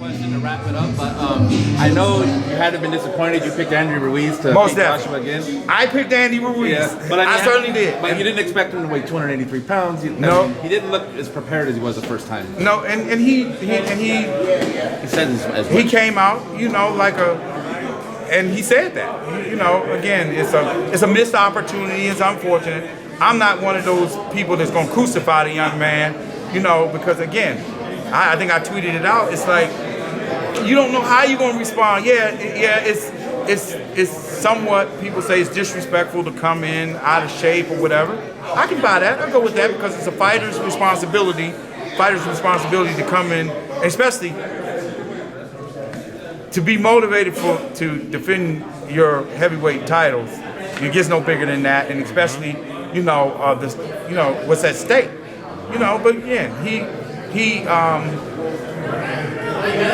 question to wrap it up, but I know you had been disappointed. You picked Andy Ruiz to Most beat Joshua again. I picked Andy Ruiz. Yeah, but I certainly did. But you didn't expect him to weigh 283 pounds. No, he didn't look as prepared as he was the first time. No, and he said as he came out, you know, like and he said that. You know, again, it's a missed opportunity. It's unfortunate. I'm not one of those people that's gonna crucify the young man, you know, because again, I think I tweeted it out. It's like you don't know how you're gonna respond. It's somewhat, people say it's disrespectful to come in out of shape or whatever. I can buy that. I'll go with that because it's a fighter's responsibility to come in, especially to be motivated to defend your heavyweight titles. It gets no bigger than that, and especially what's at stake. You know, but again, he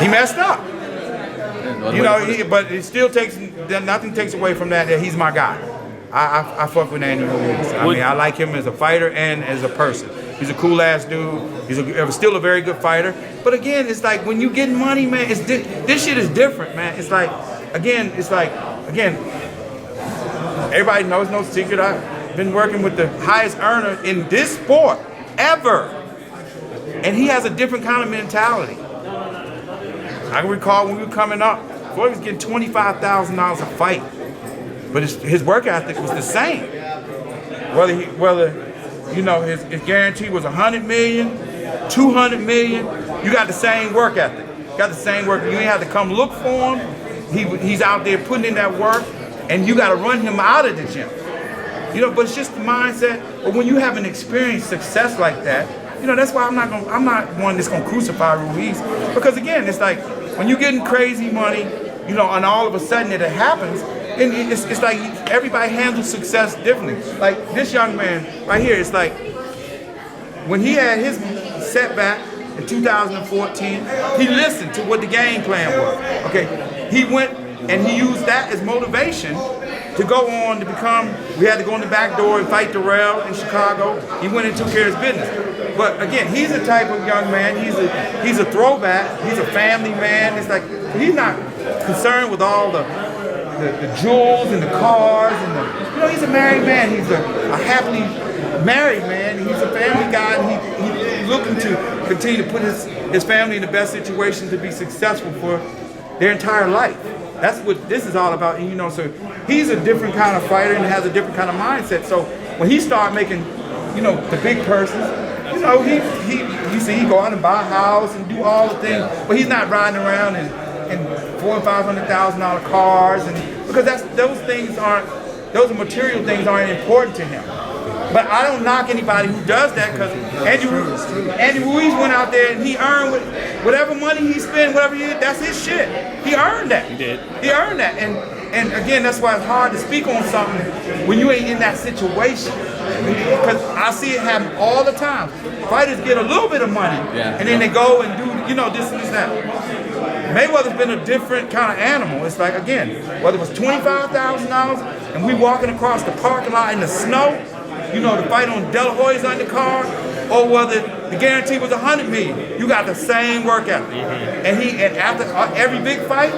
messed up. You know, but it still nothing takes away from that he's my guy. I fuck with Andy Ruiz. I mean, I like him as a fighter and as a person. He's a cool ass dude. He's still a very good fighter. But again, it's like when you get money, man, this shit is different, man. It's like, again, everybody knows, no secret. I've been working with the highest earner in this sport ever. And he has a different kind of mentality. I can recall when we were coming up, Floyd was getting $25,000 a fight, but his work ethic was the same. Whether his guarantee was 100 million, 200 million, you got the same work ethic. Got the same work. You ain't have to come look for him. He's out there putting in that work, and you got to run him out of the gym. You know, but it's just the mindset. But when you have an experienced success like that, you know, that's why I'm not one that's gonna crucify Ruiz, because again, it's like when you're getting crazy money, you know, and all of a sudden it happens, and it's like everybody handles success differently. Like this young man right here, it's like when he had his setback in 2014, he listened to what the game plan was. Okay, he went and he used that as motivation to go on to become. We had to go in the back door and fight Darrell in Chicago. He went and took care of his business. But again, he's the type of young man. He's a throwback. He's a family man. It's like he's not concerned with all the jewels and the cars and he's a married man. He's a happily married man. He's a family guy, and he's looking to continue to put his family in the best situation to be successful for their entire life. That's what this is all about. And, you know, so he's a different kind of fighter and has a different kind of mindset. So when he started making, you know, the big purses, you know, you see he go out and buy a house and do all the things, but he's not riding around in $400,000 and $500,000 cars, and because those material things aren't important to him. But I don't knock anybody who does that, because Andy Ruiz went out there and he earned whatever money he spent, whatever he did, that's his shit. He earned that. He did. He earned that. And again, that's why it's hard to speak on something when you ain't in that situation. Because I see it happen all the time. Fighters get a little bit of money, and then they go and do, you know, this and that. Mayweather's been a different kind of animal. It's like, again, whether it was $25,000 and we walking across the parking lot in the snow, you know, the fight on De La Hoya's undercard, or whether the guarantee was 100 million, you got the same work ethic. And after every big fight,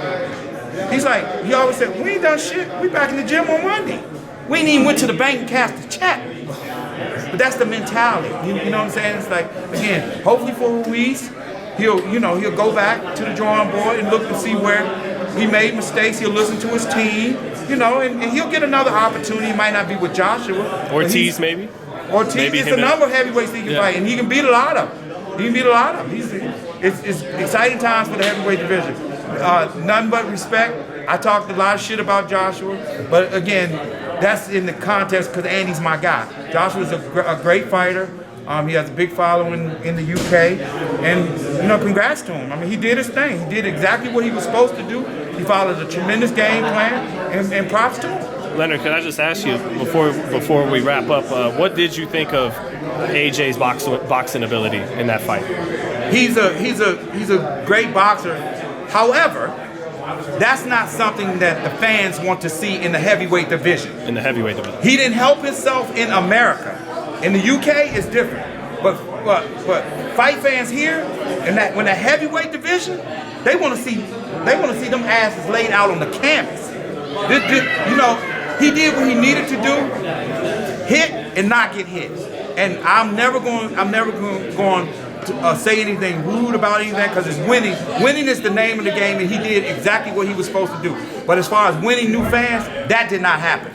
he's like, he always said, we ain't done shit. We back in the gym on Monday. We ain't even went to the bank and cashed the check. But that's the mentality. You know what I'm saying? It's like, again, hopefully for Ruiz, he'll go back to the drawing board and look and see where he made mistakes. He'll listen to his team, you know, and he'll get another opportunity. It might not be with Joshua. Ortiz, maybe. Ortiz, it's a number of heavyweights he can fight, and he can beat a lot of them. It's exciting times for the heavyweight division. Nothing but respect. I talked a lot of shit about Joshua, but again, that's in the context because Andy's my guy. Joshua's a great fighter. He has a big following in the UK, and you know, congrats to him. I mean, he did his thing. He did exactly what he was supposed to do. He followed a tremendous game plan, and props to him. Leonard, can I just ask you before we wrap up, what did you think of AJ's boxing ability in that fight? He's a great boxer. However, that's not something that the fans want to see in the heavyweight division. In the heavyweight division. He didn't help himself in America. In the UK, it's different. But but fight fans here, and that when the heavyweight division, they want to see them asses laid out on the canvas. You know, he did what he needed to do, hit and not get hit. And I'm never going to say anything rude about anything because it's winning. Winning is the name of the game, and he did exactly what he was supposed to do. But as far as winning new fans, that did not happen.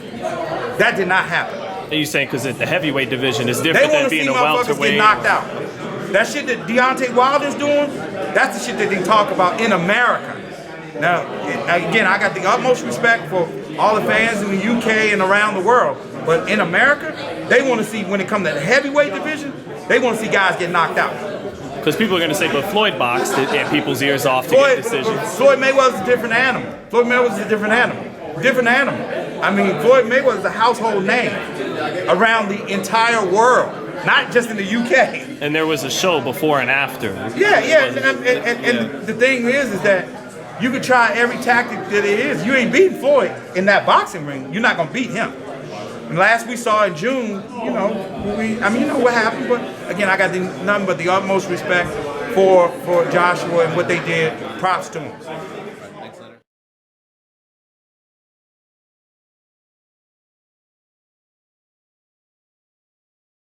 That did not happen. Are you saying because the heavyweight division is different than being a welterweight? They want to see motherfuckers get knocked out. That shit that Deontay Wilder's doing, that's the shit that they talk about in America. Now, again, I got the utmost respect for all the fans in the UK and around the world. But in America, they want to see, when it comes to the heavyweight division, they want to see guys get knocked out. Because people are going to say, but Floyd boxed it, and people's ears off to get decisions. Floyd Mayweather's a different animal. Floyd Mayweather's a different animal. Different animal. I mean, Floyd Mayweather's a household name around the entire world, not just in the UK. And there was a show before and after. Yeah. And the thing is that you could try every tactic that it is. You ain't beating Floyd in that boxing ring. You're not going to beat him. And last we saw in June, you know what happened. But again, I got nothing but the utmost respect for Joshua and what they did. Props to him.